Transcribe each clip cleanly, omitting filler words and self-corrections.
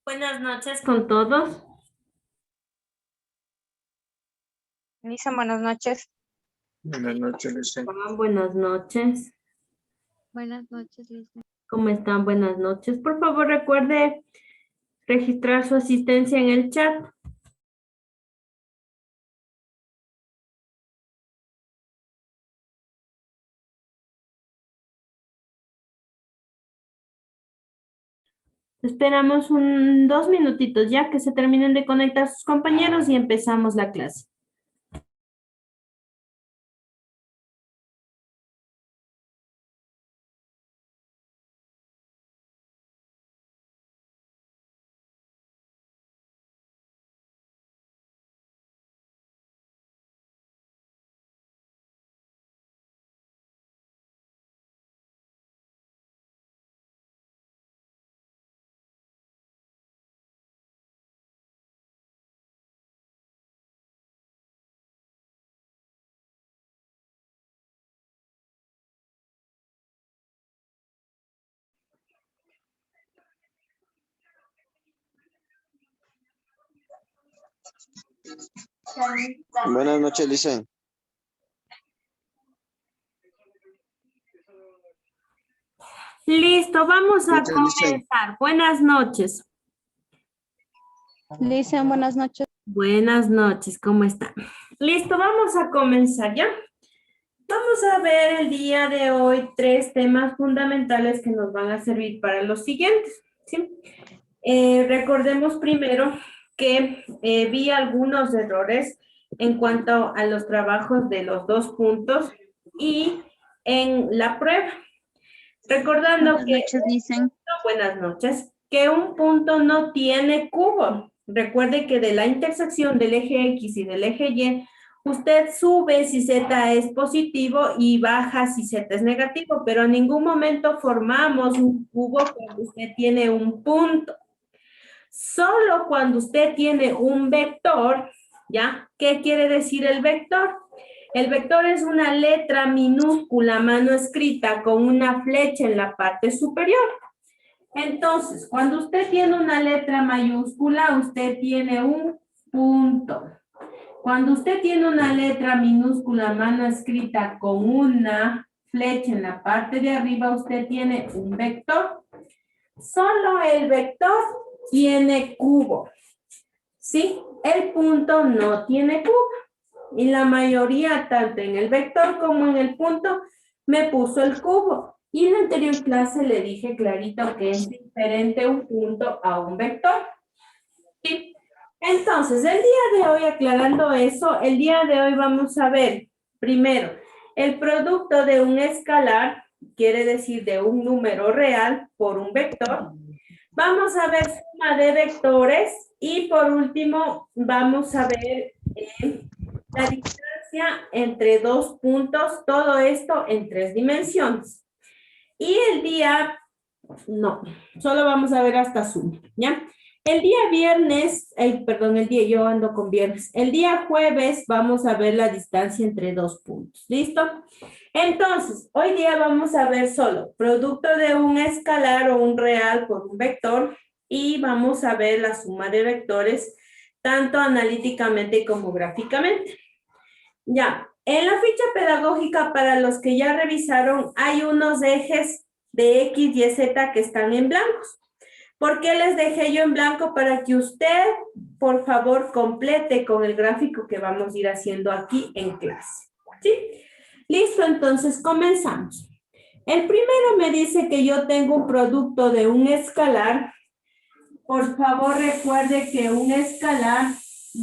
Buenas noches con todos. Lisa, buenas noches. Buenas noches, Lisa. Buenas noches. Buenas noches, Lisa. ¿Cómo están? Buenas noches. Por favor, recuerde registrar su asistencia en el chat. Esperamos 2 minutitos ya que se terminen de conectar sus compañeros y empezamos la clase. Buenas noches, Lisa. Listo, vamos a Lisa, Lisa. comenzar. Buenas noches. Lisa, buenas noches. Buenas noches, ¿cómo están? Listo, vamos a comenzar ya. Vamos a ver el día de hoy 3 temas fundamentales que nos van a servir para los siguientes, ¿sí? Recordemos primero que vi algunos errores en cuanto a los trabajos de los 2 puntos y en la prueba. Recordando Buenas que noches, Lisa. buenas noches, que un punto no tiene cubo. Recuerde que de la intersección del eje X y del eje Y, usted sube si Z es positivo y baja si Z es negativo, pero en ningún momento formamos un cubo cuando usted tiene un punto. Solo cuando usted tiene un vector, ¿ya? ¿Qué quiere decir el vector? El vector es una letra minúscula a mano escrita con una flecha en la parte superior. Entonces, cuando usted tiene una letra mayúscula, usted tiene un punto. Cuando usted tiene una letra minúscula a mano escrita con una flecha en la parte de arriba, usted tiene un vector. Solo el vector tiene cubo. ¿Sí? El punto no tiene cubo. Y la mayoría, tanto en el vector como en el punto, me puso el cubo. Y en la anterior clase le dije clarito que es diferente un punto a un vector. ¿Sí? Entonces, el día de hoy, aclarando eso, el día de hoy vamos a ver, primero, el producto de un escalar, quiere decir de un número real por un vector. Vamos a ver suma de vectores y por último vamos a ver la distancia entre 2 puntos, todo esto en 3 dimensiones. Y el día, no, solo vamos a ver hasta suma, ¿ya? El día viernes, yo ando con viernes. El día jueves vamos a ver la distancia entre 2 puntos, ¿listo? Entonces, hoy día vamos a ver solo producto de un escalar o un real por un vector y vamos a ver la suma de vectores tanto analíticamente como gráficamente. Ya, en la ficha pedagógica para los que ya revisaron hay unos ejes de X, Y, Z que están en blancos. ¿Por qué les dejé yo en blanco? Para que usted, por favor, complete con el gráfico que vamos a ir haciendo aquí en clase. ¿Sí? Listo, entonces comenzamos. El primero me dice que yo tengo un producto de un escalar. Por favor, recuerde que un escalar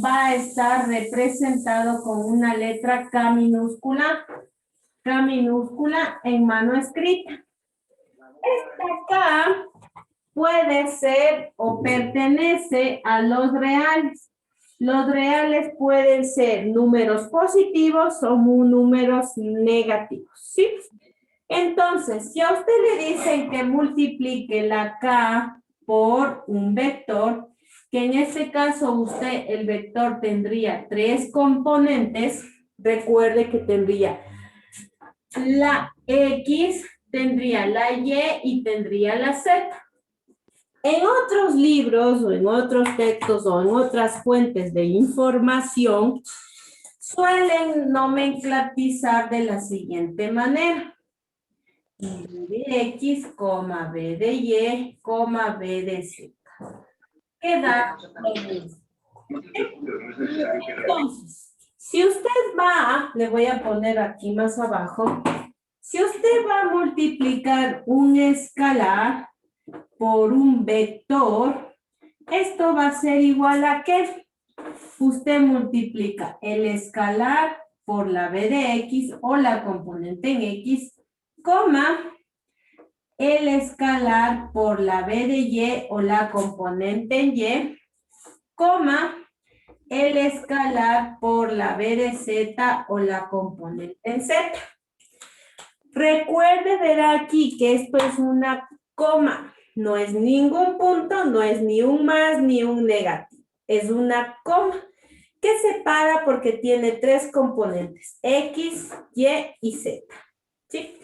va a estar representado con una letra K minúscula en mano escrita. Esta K puede ser o pertenece a los reales. Los reales pueden ser números positivos o números negativos, ¿sí? Entonces, si a usted le dicen que multiplique la K por un vector, que en este caso usted, el vector tendría 3 componentes, recuerde que tendría la X, tendría la Y y tendría la Z. En otros libros o en otros textos o en otras fuentes de información suelen nomenclatizar de la siguiente manera. B de X, coma, B de Y, coma, B de Z. Queda lo mismo. Entonces, si usted va, le voy a poner aquí más abajo, si usted va a multiplicar un escalar por un vector, esto va a ser igual a ¿qué? Usted multiplica el escalar por la b de x o la componente en x, coma, el escalar por la b de y o la componente en y, coma, el escalar por la b de z o la componente en z. Recuerde ver aquí que esto es una coma, no es ningún punto, no es ni un más ni un negativo, es una coma que separa porque tiene tres componentes, X, Y z. ¿Sí?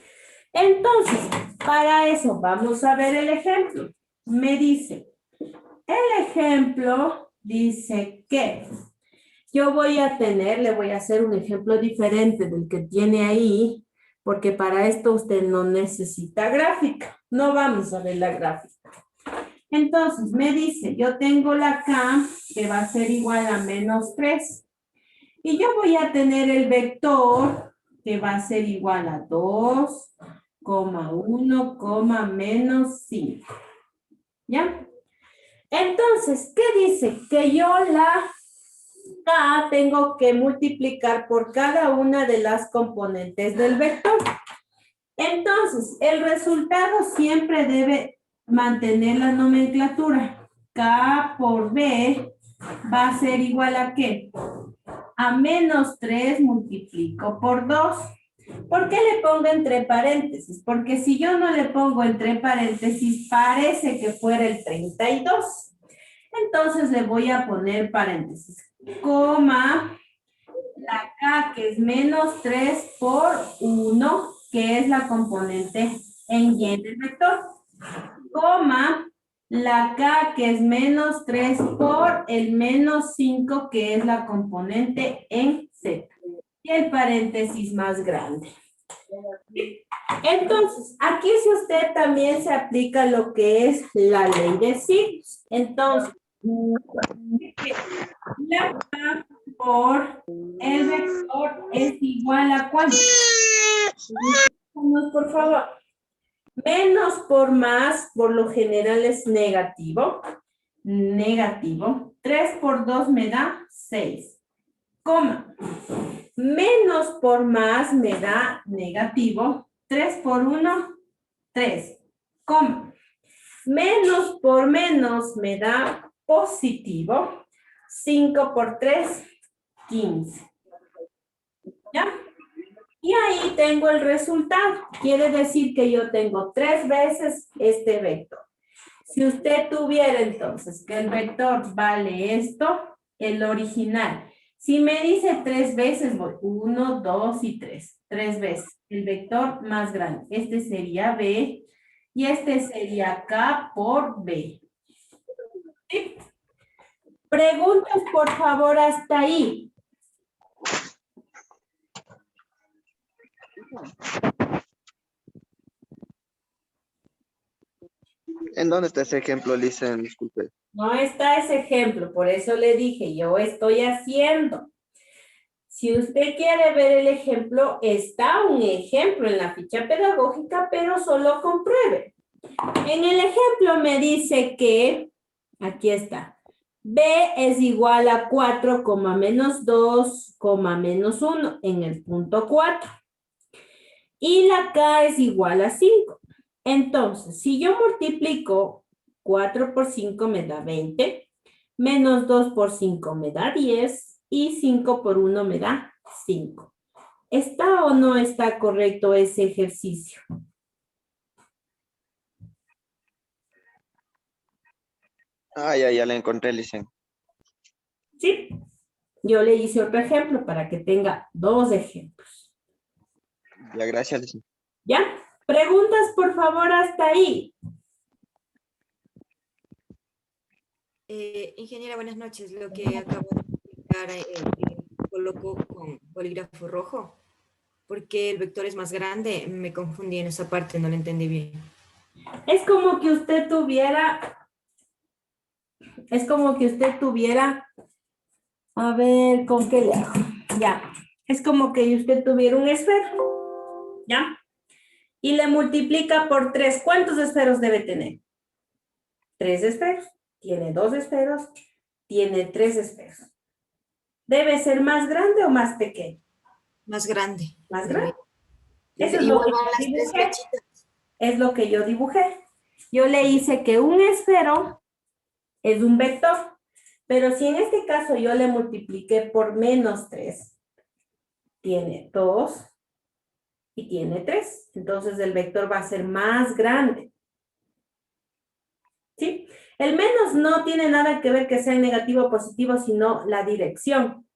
Entonces, para eso vamos a ver el ejemplo. Me dice, el ejemplo dice que yo voy a tener, le voy a hacer un ejemplo diferente del que tiene ahí, porque para esto usted no necesita gráfica. No vamos a ver la gráfica. Entonces, me dice, yo tengo la K que va a ser igual a menos 3. Y yo voy a tener el vector que va a ser igual a 2, 1, menos 5. ¿Ya? Entonces, ¿qué dice? Que yo la K tengo que multiplicar por cada una de las componentes del vector. Entonces, el resultado siempre debe mantener la nomenclatura. K por B va a ser igual a ¿qué? A menos 3 multiplico por 2. ¿Por qué le pongo entre paréntesis? Porque si yo no le pongo entre paréntesis, parece que fuera el 32. Entonces le voy a poner paréntesis. Coma, la K que es menos 3 por 1, que es la componente en Y del vector. Coma, la K que es menos 3 por el menos 5, que es la componente en Z. Y el paréntesis más grande. Entonces, aquí si usted también se aplica lo que es la ley de signos. Entonces, la K por el vector es igual a ¿cuánto? Por favor. Menos por más, por lo general es negativo. Negativo. 3 por 2 me da 6. Coma. Menos por más me da negativo. 3 por 1, 3. Coma. Menos por menos me da positivo. 5 por 3, 15. ¿Ya? Y ahí tengo el resultado. Quiere decir que yo tengo 3 veces este vector. Si usted tuviera entonces que el vector vale esto, el original. Si me dice 3 veces, voy 1, 2 y 3. 3 veces. El vector más grande. Este sería B y este sería K por B. ¿Sí? Preguntas, por favor, hasta ahí. ¿En dónde está ese ejemplo, Lisen? Disculpe. No está ese ejemplo, por eso le dije, yo estoy haciendo. Si usted quiere ver el ejemplo, está un ejemplo en la ficha pedagógica, pero solo compruebe. En el ejemplo me dice que, aquí está, B es igual a 4, menos 2, menos 1 en el punto 4. Y la K es igual a 5. Entonces, si yo multiplico 4 por 5 me da 20, menos 2 por 5 me da 10 y 5 por 1 me da 5. ¿Está o no está correcto ese ejercicio? Ya la encontré, Lisen. Sí. Yo le hice otro ejemplo para que tenga 2 ejemplos. Ya, gracias, Lisen. ¿Ya? Preguntas, por favor, hasta ahí. Ingeniera, buenas noches. Lo que acabo de explicar coloco con bolígrafo rojo, porque el vector es más grande. Me confundí en esa parte, no lo entendí bien. Es como que usted tuviera, a ver, ¿con qué le hago? Ya, es como que usted tuviera un esfero, ¿ya? Y le multiplica por 3. ¿Cuántos esferos debe tener? 3 esferos. Tiene 2 esferos, tiene 3 esferos. ¿Debe ser más grande o más pequeño? Más grande. Más grande. Eso es lo Igual que van yo las 3 dibujé. flechitas. Es lo que yo dibujé. Yo le hice que un esfero es un vector, pero si en este caso yo le multipliqué por menos 3, tiene 2 y tiene 3. Entonces el vector va a ser más grande. ¿Sí? El menos no tiene nada que ver que sea negativo o positivo, sino la dirección.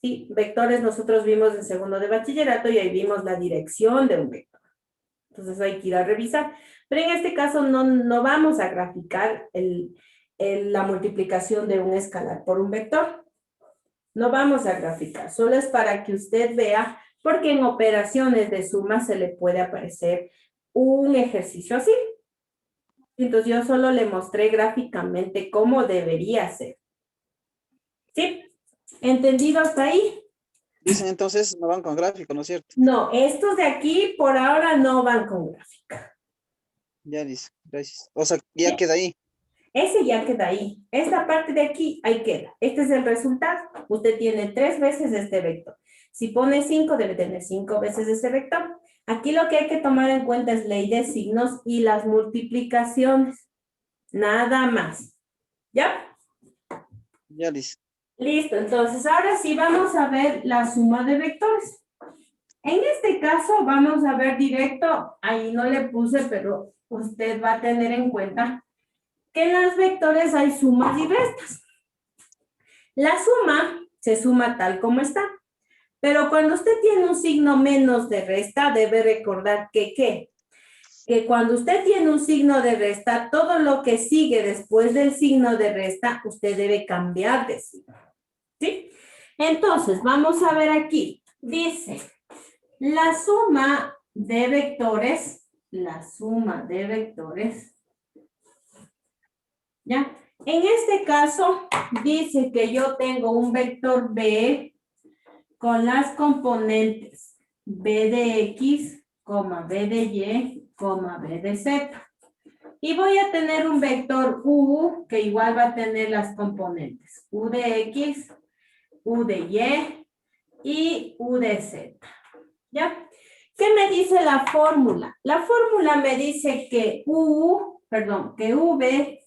¿Sí? Vectores nosotros vimos en segundo de bachillerato y ahí vimos la dirección de un vector. Entonces hay que ir a revisar. Pero en este caso no vamos a graficar la multiplicación de un escalar por un vector. No vamos a graficar, solo es para que usted vea, porque en operaciones de suma se le puede aparecer un ejercicio así. Entonces yo solo le mostré gráficamente cómo debería ser. ¿Sí? ¿Entendido hasta ahí? Dicen entonces no van con gráfico, ¿no es cierto? No, estos de aquí por ahora no van con gráfica. Ya dice, gracias. O sea, ya queda ahí. Ese ya queda ahí. Esta parte de aquí, ahí queda. Este es el resultado. Usted tiene 3 veces este vector. Si pone 5, debe tener 5 veces este vector. Aquí lo que hay que tomar en cuenta es ley de signos y las multiplicaciones. Nada más. ¿Ya? Ya dice. Listo. Entonces, ahora sí vamos a ver la suma de vectores. En este caso, vamos a ver directo. Ahí no le puse, pero usted va a tener en cuenta que en los vectores hay sumas y restas. La suma se suma tal como está, pero cuando usted tiene un signo menos de resta, debe recordar que cuando usted tiene un signo de resta, todo lo que sigue después del signo de resta, usted debe cambiar de signo. ¿Sí? Entonces, vamos a ver aquí. Dice, la suma de vectores, ¿ya? En este caso, dice que yo tengo un vector B con las componentes B de X, B de Y, B de Z. Y voy a tener un vector U que igual va a tener las componentes U de X, U de Y y U de Z. ¿Ya? ¿Qué me dice la fórmula? La fórmula me dice que que V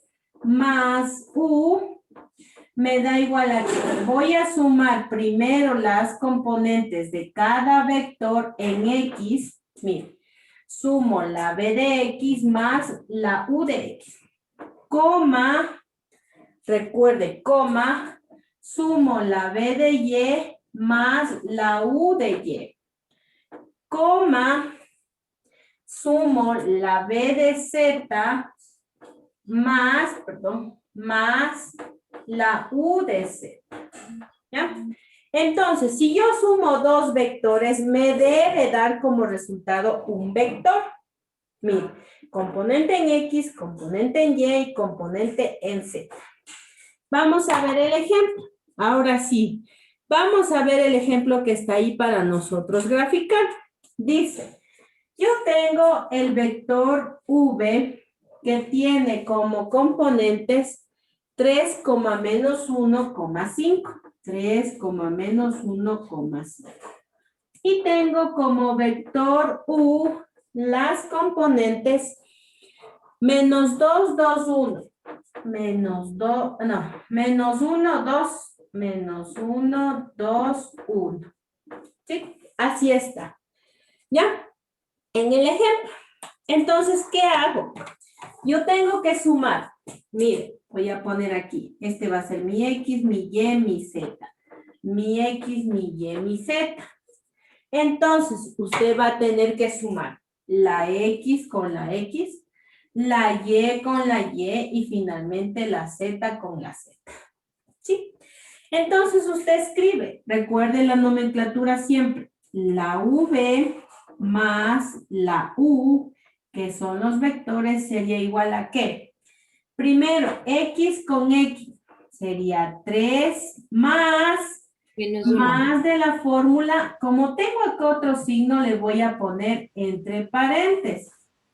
más U me da igual a que voy a sumar primero las componentes de cada vector en X. Mire, sumo la B de X más la U de X. Coma, recuerde, coma, sumo la B de Y más la U de Y. Coma, sumo la B de Z más la U de Z. ¿Ya? Entonces, si yo sumo dos vectores, me debe dar como resultado un vector. Mire, componente en X, componente en Y y componente en Z. Vamos a ver el ejemplo. Ahora sí, vamos a ver el ejemplo que está ahí para nosotros graficar. Dice, yo tengo el vector V que tiene como componentes 3, menos 1,5. 3, menos 1,5. Y tengo como vector U las componentes menos 2, 2, 1. Menos 2, no, menos 1, 2, menos 1, 2, 1. ¿Sí? Así está. ¿Ya? En el ejemplo. Entonces, ¿qué hago? Yo tengo que sumar. Mire, voy a poner aquí. Este va a ser mi X, mi Y, mi Z. Mi X, mi Y, mi Z. Entonces, usted va a tener que sumar la X con la X, la Y con la Y finalmente la Z con la Z. ¿Sí? Entonces usted escribe, recuerde la nomenclatura siempre, la V más la U, que son los vectores, sería igual a ¿qué? Primero, X con X sería 3 más de la fórmula. Como tengo acá otro signo, le voy a poner entre paréntesis,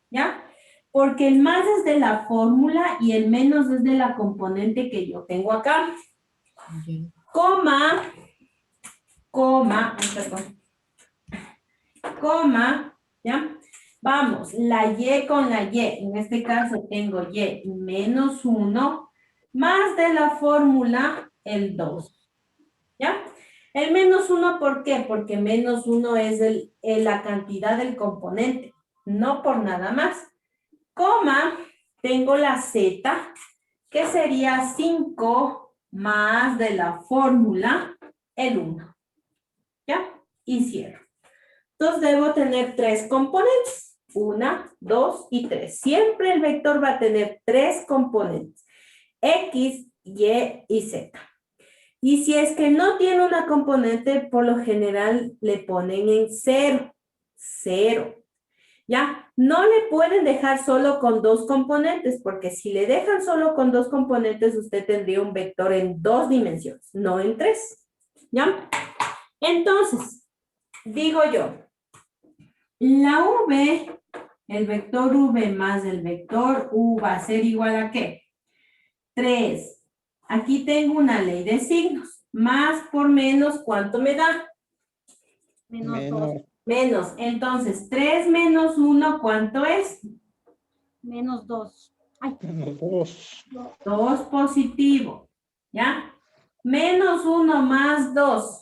¿ya? Porque el más es de la fórmula y el menos es de la componente que yo tengo acá. Coma, ¿ya? Vamos, la Y con la Y, en este caso tengo Y menos 1, más de la fórmula el 2, ¿ya? El menos 1, ¿por qué? Porque menos 1 es la cantidad del componente, no por nada más. Coma, tengo la Z, que sería 5 más de la fórmula el 1, ¿ya? Y cierro. Entonces debo tener 3 componentes. 1, 2 y 3. Siempre el vector va a tener 3 componentes. X, Y y Z. Y si es que no tiene una componente, por lo general le ponen en 0. 0. ¿Ya? No le pueden dejar solo con 2 componentes, porque si le dejan solo con 2 componentes, usted tendría un vector en 2 dimensiones, no en 3. ¿Ya? Entonces, digo yo, la V, el vector V más el vector U va a ser igual a ¿qué? 3. Aquí tengo una ley de signos. Más por menos, ¿cuánto me da? Menos 2. Menos. Entonces, 3 menos 1, ¿cuánto es? Menos 2. Ay. 2 positivo. ¿Ya? Menos 1 más 2.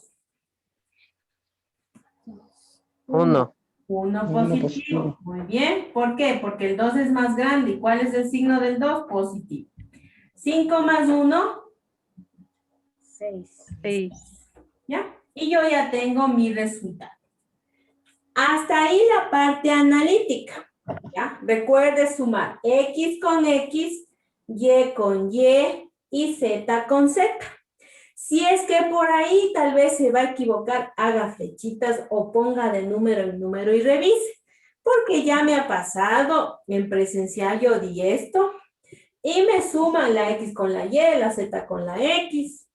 1. 1 positivo. Muy bien. ¿Por qué? Porque el 2 es más grande. ¿Y cuál es el signo del 2? Positivo. 5 más 1. 6. ¿Ya? Y yo ya tengo mi resultado. Hasta ahí la parte analítica. ¿Ya? Recuerde sumar X con X, Y con y Z con Z. Si es que por ahí tal vez se va a equivocar, haga flechitas o ponga de número en número y revise. Porque ya me ha pasado, en presencial yo di esto y me suman la X con la Y, la Z con la X.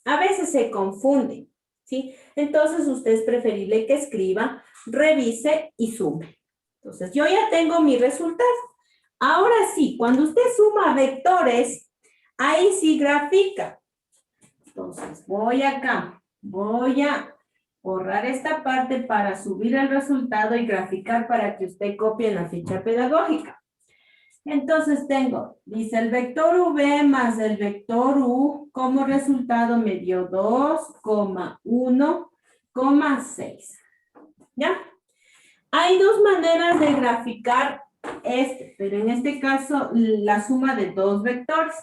A veces se confunden, ¿sí? Entonces usted es preferible que escriba, revise y sume. Entonces yo ya tengo mi resultado. Ahora sí, cuando usted suma vectores, ahí sí grafica. Entonces voy acá, voy a borrar esta parte para subir el resultado y graficar para que usted copie en la ficha pedagógica. Entonces tengo, dice el vector V más el vector U, como resultado me dio 2,1,6. ¿Ya? Hay dos maneras de graficar pero en este caso la suma de dos vectores.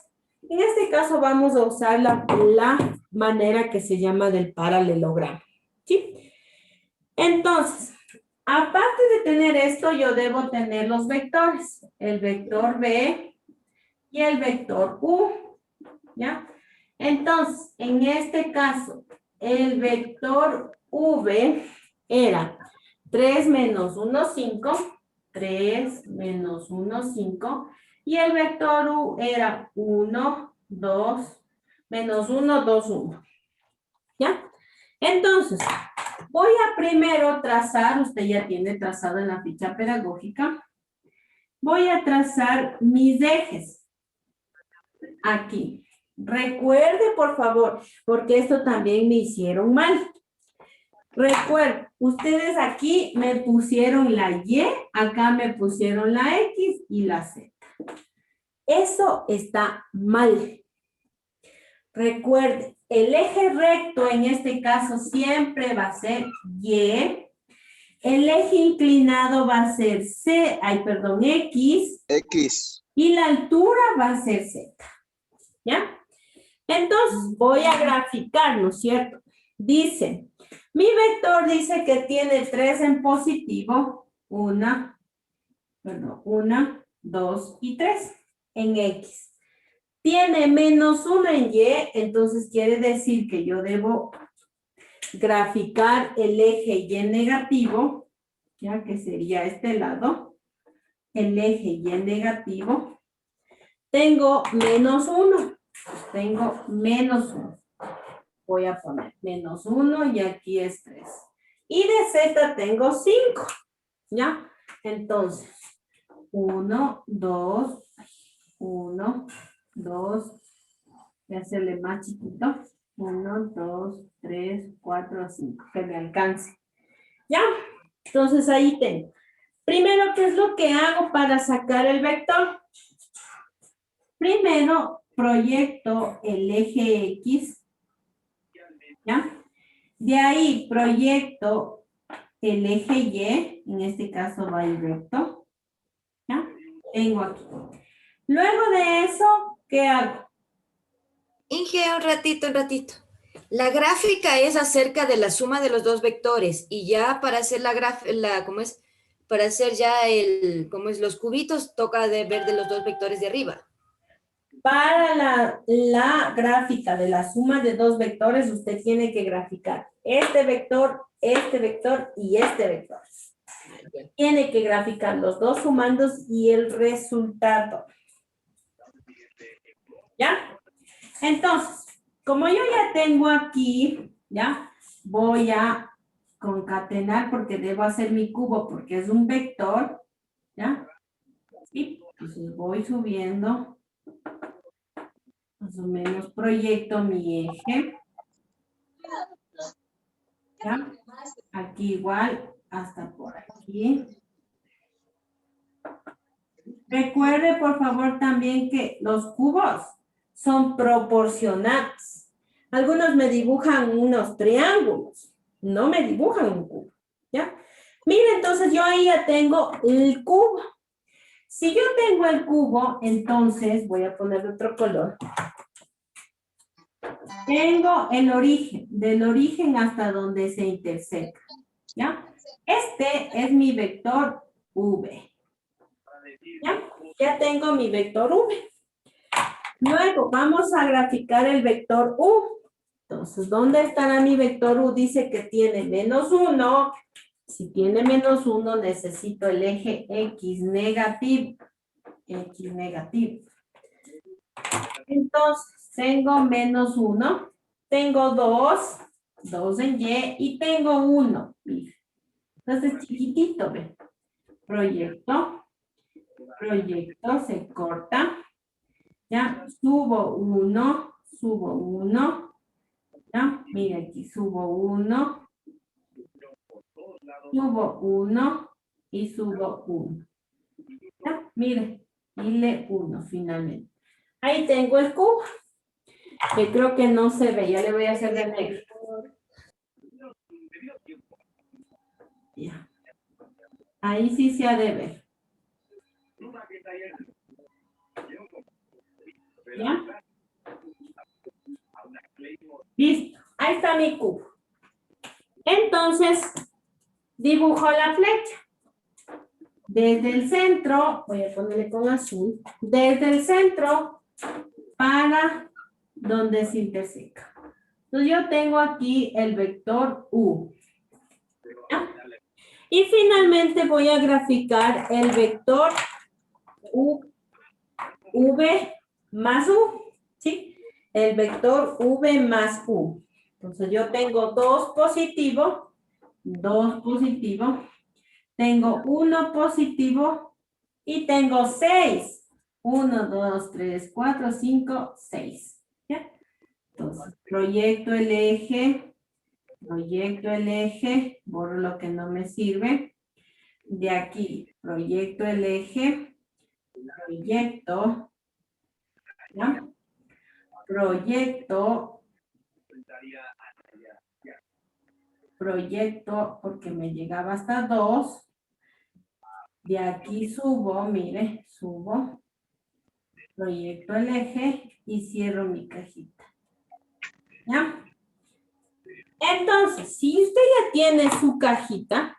En este caso vamos a usar la manera que se llama del paralelogramo. ¿Sí? Entonces, aparte de tener esto, yo debo tener los vectores. El vector B y el vector U. ¿Ya? Entonces, en este caso, el vector V era 3 menos 1, 5. 3 menos 1, 5. Y el vector U era 1, 2, menos 1, 2, 1. ¿Ya? Entonces, voy a primero trazar, usted ya tiene trazado en la ficha pedagógica. Voy a trazar mis ejes. Aquí. Recuerde, por favor, porque esto también me hicieron mal. Recuerden, ustedes aquí me pusieron la Y, acá me pusieron la X y la Z. Eso está mal. Recuerden, el eje recto en este caso siempre va a ser Y. El eje inclinado va a ser X. X. Y la altura va a ser Z. ¿Ya? Entonces, voy a graficar, ¿no es cierto? Dice, mi vector dice que tiene 3 en positivo. 1, 2 y 3 en X. Tiene menos 1 en Y, entonces quiere decir que yo debo graficar el eje Y negativo, ya que sería este lado, el eje Y negativo. Tengo menos 1, tengo menos 1. Voy a poner menos 1 y aquí es 3. Y de Z tengo 5, ¿ya? Entonces, 1, 2, 1, 2, voy a hacerle más chiquito. 1, 2, 3, 4, 5, que me alcance. ¿Ya? Entonces ahí tengo. Primero, ¿qué es lo que hago para sacar el vector? Primero, proyecto el eje X. ¿Ya? De ahí proyecto el eje Y, en este caso va el recto. ¿Ya? Tengo aquí. Luego de eso, ¿qué hago? Inge, un ratito. La gráfica es acerca de la suma de los dos vectores y ya para hacer ¿cómo es? Para hacer ya los cubitos toca de ver de los dos vectores de arriba. Para la gráfica de la suma de dos vectores, usted tiene que graficar este vector y este vector. Tiene que graficar los dos sumandos y el resultado. ¿Ya? Entonces, como yo ya tengo aquí, ¿ya? Voy a concatenar porque debo hacer mi cubo porque es un vector, ¿ya? ¿Sí? Entonces voy subiendo. Más o menos proyecto mi eje. ¿Ya? Aquí igual, hasta por aquí. Recuerde, por favor, también que los cubos son proporcionales. Algunos me dibujan unos triángulos, no me dibujan un cubo, ¿ya? Mira, entonces yo ahí ya tengo el cubo. Si yo tengo el cubo, entonces voy a poner otro color. Tengo el origen, del origen hasta donde se interseca, ¿ya? Este es mi vector V. ¿Ya? Ya tengo mi vector V. Luego vamos a graficar el vector U. Entonces, ¿dónde estará mi vector U? Dice que tiene menos 1. Si tiene menos 1, necesito el eje X negativo. X negativo. Entonces, tengo menos 1. Tengo 2 en Y y tengo 1. Entonces, chiquitito, ¿ve? Proyecto, se corta. Ya, subo 1, ya, mira aquí, subo 1 y subo 1. Ya, mire, dile 1 finalmente. Ahí tengo el cubo, que creo que no se ve, ya le voy a hacer de negro. Ya. Ahí sí se ha de ver. ¿Ya? Listo, ahí está mi cubo. Entonces, dibujo la flecha. Desde el centro, voy a ponerle con azul, desde el centro para donde se interseca. Entonces yo tengo aquí el vector U. ¿Ya? Y finalmente voy a graficar el vector V más U. ¿Sí? El vector V más U. Entonces yo tengo 2 positivo, tengo 1 positivo y tengo 6. 1, 2, 3, 4, 5, 6. ¿Ya? Entonces, proyecto el eje, borro lo que no me sirve. De aquí, proyecto el eje, ¿ya? Proyecto porque me llegaba hasta 2. De aquí subo, mire, subo, proyecto el eje y cierro mi cajita. ¿Ya? Entonces, si usted ya tiene su cajita,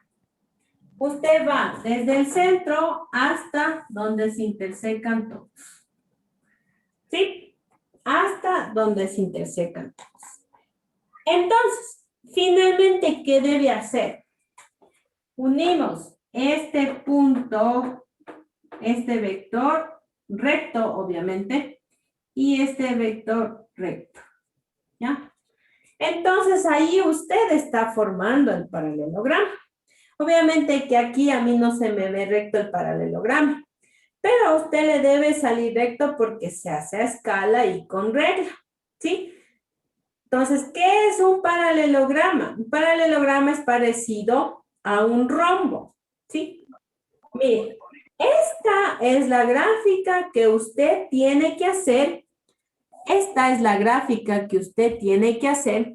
Usted va desde el centro hasta donde se intersecan todos. ¿Sí? Hasta donde se intersecan todos. Entonces, finalmente, ¿qué debe hacer? Unimos este punto, este vector recto, obviamente, y este vector recto. ¿Ya? Entonces, ahí usted está formando el paralelograma. Obviamente que aquí a mí no se me ve recto el paralelograma, pero a usted le debe salir recto porque se hace a escala y con regla, ¿sí? Entonces, ¿qué es un paralelograma? Un paralelograma es parecido a un rombo, ¿sí? Mire, esta es la gráfica que usted tiene que hacer. Esta es la gráfica que usted tiene que hacer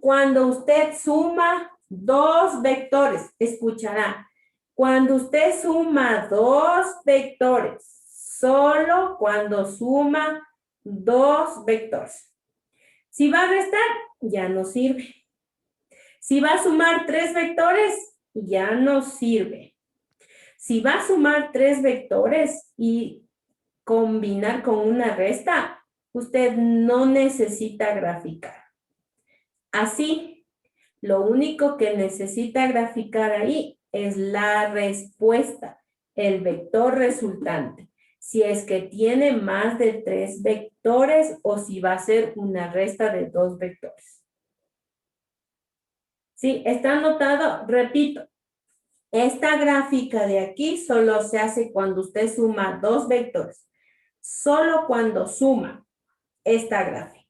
cuando usted suma dos vectores. Escuchará, cuando usted suma dos vectores, solo cuando suma dos vectores. Si va a restar, ya no sirve. Si va a sumar tres vectores, ya no sirve. Si va a sumar tres vectores y combinar con una resta, usted no necesita graficar. Así, lo único que necesita graficar ahí es la respuesta, el vector resultante. Si es que tiene más de tres vectores o si va a ser una resta de dos vectores. ¿Sí? ¿Está anotado? Repito, esta gráfica de aquí solo se hace cuando usted suma dos vectores. Solo cuando suma esta gráfica.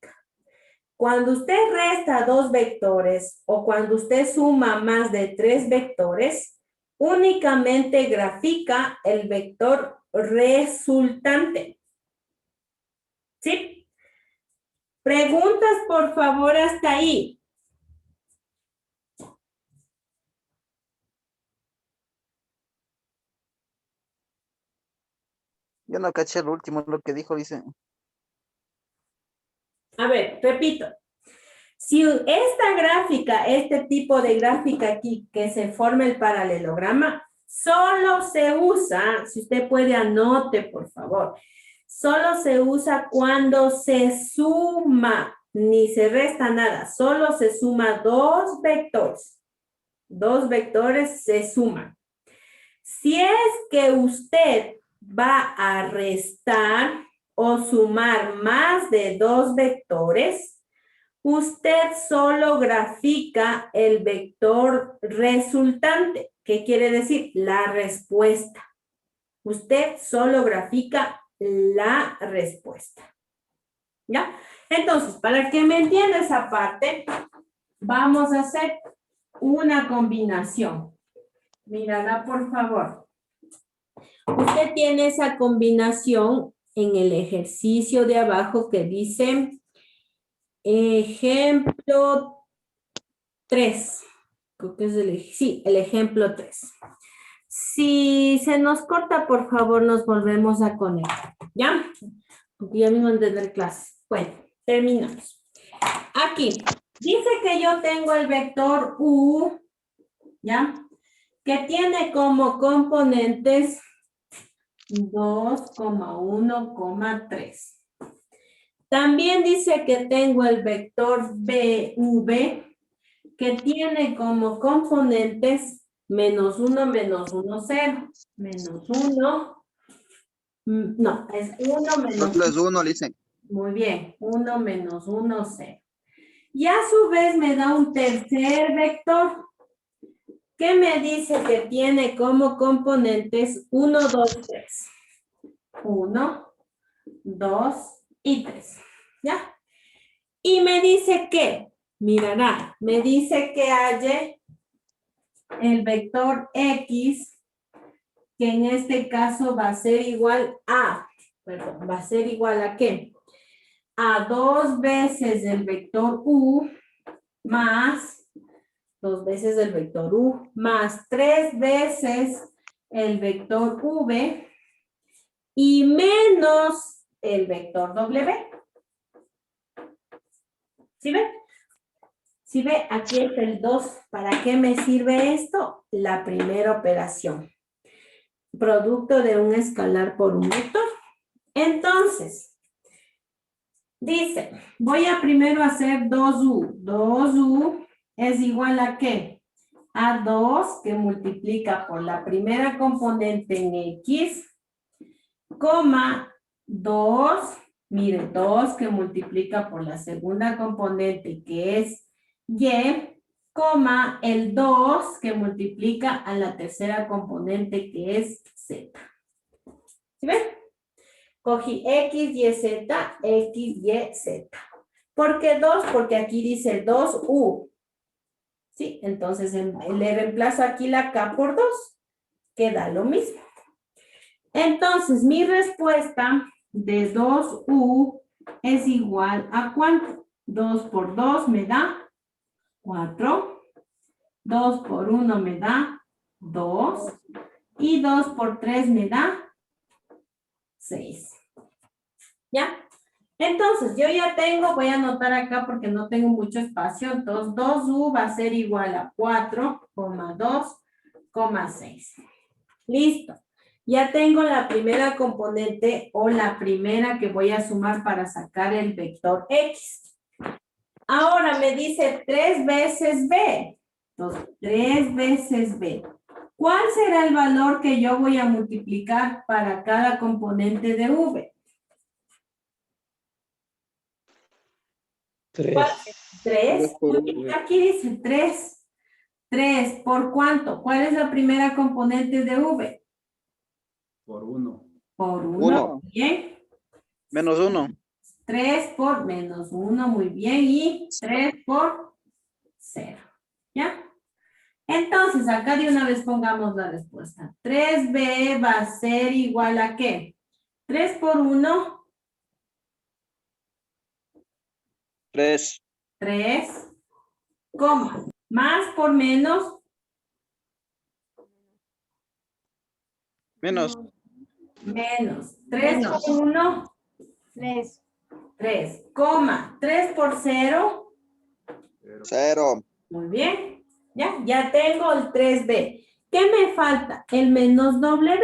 Cuando usted resta dos vectores o cuando usted suma más de tres vectores, únicamente grafica el vector resultante. ¿Sí? Preguntas, por favor, hasta ahí. Yo no caché lo último, lo que dijo, dice. A ver, repito. Si esta gráfica, este tipo de gráfica aquí, que se forma el paralelograma, solo se usa, si usted puede anote, por favor, solo se usa cuando se suma, ni se resta nada, solo se suma dos vectores. Dos vectores se suman. Si es que usted va a restar o sumar más de dos vectores, usted solo grafica el vector resultante. ¿Qué quiere decir? La respuesta. Usted solo grafica la respuesta. ¿Ya? Entonces, para que me entienda esa parte, vamos a hacer una combinación. Mírala, por favor. Usted tiene esa combinación en el ejercicio de abajo que dice ejemplo 3. Creo que es el ejemplo 3. Si se nos corta, por favor, nos volvemos a conectar. ¿Ya? Porque ya mismo entender clase. Bueno, terminamos. Aquí, dice que yo tengo el vector U, ¿ya? Que tiene como componentes 2,1,3. También dice que tengo el vector BV, que tiene como componentes menos 1, menos 1, 0. Menos 1. No, es 1 menos Solo es uno, dicen. Muy bien, 1 menos 1, 0. Y a su vez me da un tercer vector que me dice que tiene como componentes 1, 2, 3. 1, 2 y 3. ¿Ya? Y me dice que, mirará, me dice que haya el vector X, que en este caso va a ser igual a, perdón, va a ser igual a ¿qué? A 2 veces el vector U más 2 veces el vector U más 3 veces el vector V y menos el vector W. ¿Sí ven? Si ve, aquí está el 2. ¿Para qué me sirve esto? La primera operación. Producto de un escalar por un vector. Entonces, dice, voy a primero hacer 2u. 2u es igual a ¿qué? A 2 que multiplica por la primera componente en x, coma 2, mire, 2 que multiplica por la segunda componente que es y, coma el 2 que multiplica a la tercera componente que es z. ¿Sí ven? Cogí x, y, z, x, y, z. ¿Por qué 2? Porque aquí dice 2u. ¿Sí? Entonces le reemplazo aquí la k por 2. Queda lo mismo. Entonces, mi respuesta de 2u es igual a ¿cuánto? 2 por 2 me da 4. 2 por 1 me da 2. Y 2 por 3 me da 6. ¿Ya? Entonces, yo ya tengo, voy a anotar acá porque no tengo mucho espacio. Entonces, 2u va a ser igual a 4,2,6. Listo. Ya tengo la primera componente o la primera que voy a sumar para sacar el vector x. Ahora me dice 3 veces b. Entonces, 3 veces b. ¿Cuál será el valor que yo voy a multiplicar para cada componente de v? 3. 3. Aquí dice 3. 3, ¿por cuánto? ¿Cuál es la primera componente de v? Por 1. Por 1. Uno. Bien. Menos 1. 3 por menos 1, muy bien. Y 3 por 0. ¿Ya? Entonces, acá de una vez pongamos la respuesta. 3b va a ser igual a ¿qué? 3 por 1. 3. 3, coma, más por menos, Menos. menos. 3 por 1, 3. 3, coma, 3 por 0, 0. muy bien, ya tengo el 3b. ¿Qué me falta? El menos W.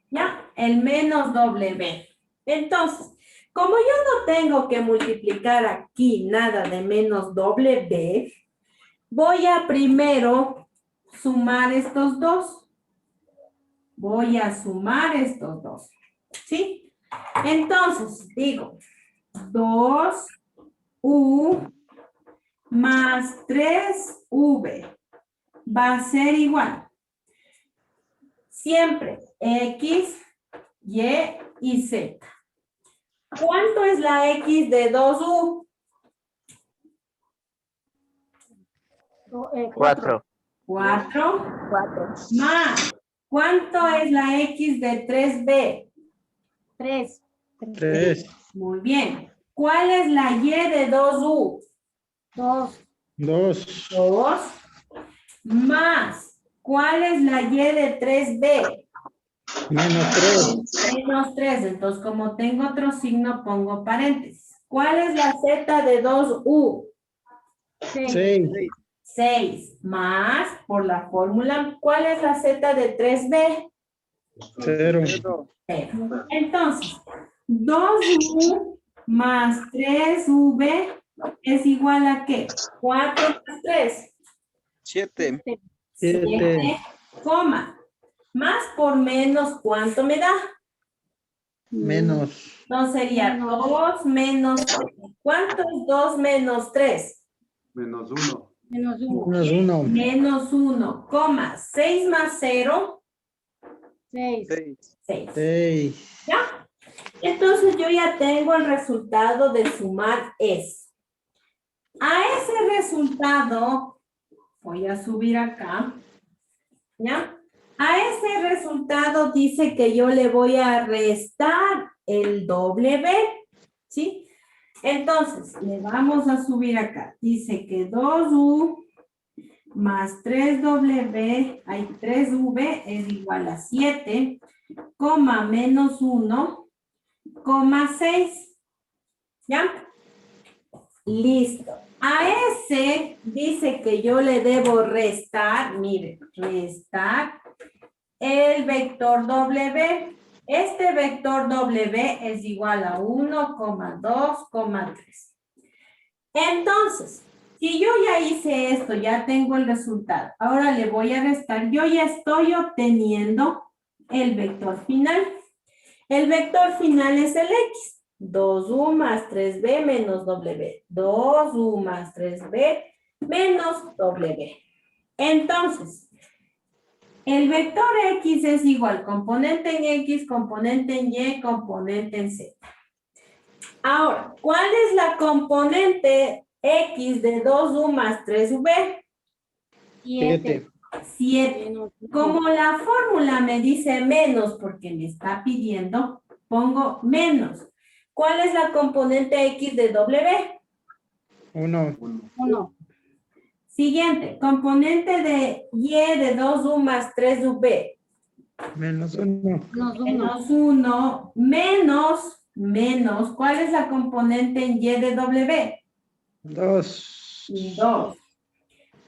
¿Ya? El menos W. Entonces, como yo no tengo que multiplicar aquí nada de menos W, voy a primero sumar estos dos. Voy a sumar estos dos. ¿Sí? Entonces, digo, 2u más 3v va a ser igual. Siempre x, y z. ¿Cuánto es la x de 2u? 4. 4. Más. ¿Cuánto es la x de 3b? 3. 3. Muy bien. ¿Cuál es la y de 2u? 2. 2. 2. Más. ¿Cuál es la y de 3b? Menos 3. Menos 3. Entonces, como tengo otro signo, pongo paréntesis. ¿Cuál es la z de 2u? 6. 6. Más, por la fórmula, ¿cuál es la z de 3b? 0. 0. Entonces, 2u más 3v es igual a ¿qué? 4 más 3. 7. 7, coma. Más por menos, ¿cuánto me da? Menos. Entonces sería 2 menos 3. ¿Cuánto es 2 menos 3? Menos 1. Menos 1. Menos 1. Menos 1, coma. 6 más 0, 6. 6. 6. ¿Ya? Entonces yo ya tengo el resultado de sumar es. A ese resultado, voy a subir acá, ¿ya? A ese resultado dice que yo le voy a restar el W, ¿sí? Entonces, le vamos a subir acá. Dice que 2U más 3W, hay 3V es igual a 7, coma menos 1, coma 6. ¿Ya? Listo. A ese dice que yo le debo restar, mire, restar el vector W. Este vector W es igual a 1,2,3. Entonces, si yo ya hice esto, ya tengo el resultado. Ahora le voy a restar. Yo ya estoy obteniendo el vector final. El vector final es el X. 2U más 3B menos W. 2U más 3B menos W. Entonces, el vector X es igual componente en X, componente en Y, componente en Z. Ahora, ¿cuál es la componente X de 2U más 3V? 7. 7. Como la fórmula me dice menos porque me está pidiendo, pongo menos. ¿Cuál es la componente X de W? 1. 1. Siguiente, componente de Y de 2U más 3V. Menos 1. Menos 1. Menos 1, menos. ¿Cuál es la componente en Y de W? 2. 2.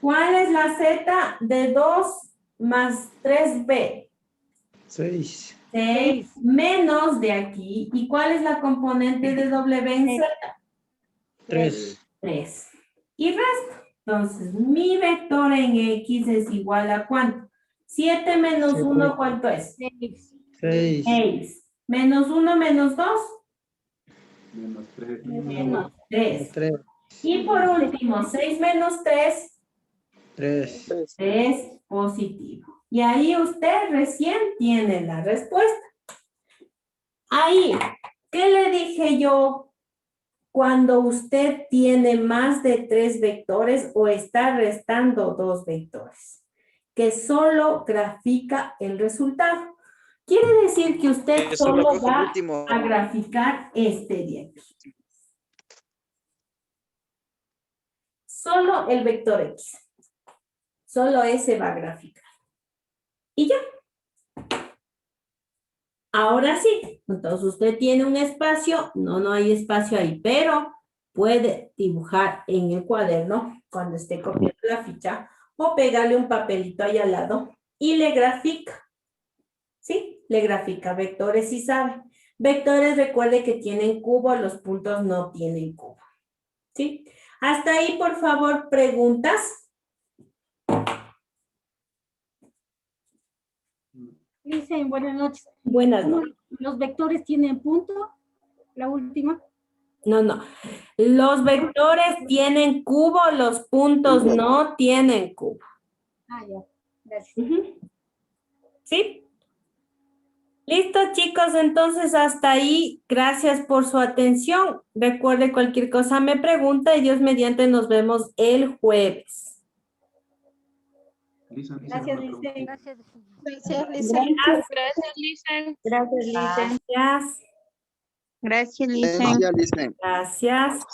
¿Cuál es la Z de 2 más 3B? 6. 6 menos de aquí. ¿Y cuál es la componente de W en Z? 3. 3. Y resto. Entonces, mi vector en X es igual a ¿cuánto? 7 menos 7. 1, ¿cuánto es? 6. 6. 6. Menos 1 menos 2, Menos 3. menos 3. 3. Y por último, 6 menos 3 3. es positivo. Y ahí usted recién tiene la respuesta. Ahí, ¿qué le dije yo cuando usted tiene más de 3 vectores o está restando 2 vectores? Que solo grafica el resultado. Quiere decir que usted Yo solo solo cojo el va último. a graficar este de aquí. Solo el vector X. Solo ese va a graficar. Y ya. Ahora sí. Entonces usted tiene un espacio. No hay espacio ahí. Pero puede dibujar en el cuaderno cuando esté copiando la ficha. O pegarle un papelito ahí al lado. Y le grafica. ¿Sí? Le grafica vectores y sabe. Vectores, recuerde que tienen cubo. Los puntos no tienen cubo. ¿Sí? Hasta ahí, por favor, preguntas. Dicen, buenas noches. Buenas ¿Cómo noches. los vectores tienen punto? La última. No. Los vectores tienen cubo, los puntos no tienen cubo. Ah, ya. Gracias. Ujú. ¿Sí? Listo, chicos, entonces hasta ahí. Gracias por su atención. Recuerde, cualquier cosa me pregunta y Dios mediante nos vemos el jueves. Lisa, Gracias, una pregunta. Licen. Gracias. Gracias, Lisa. Gracias, Lisen. Gracias. Gracias, Lisa. Gracias.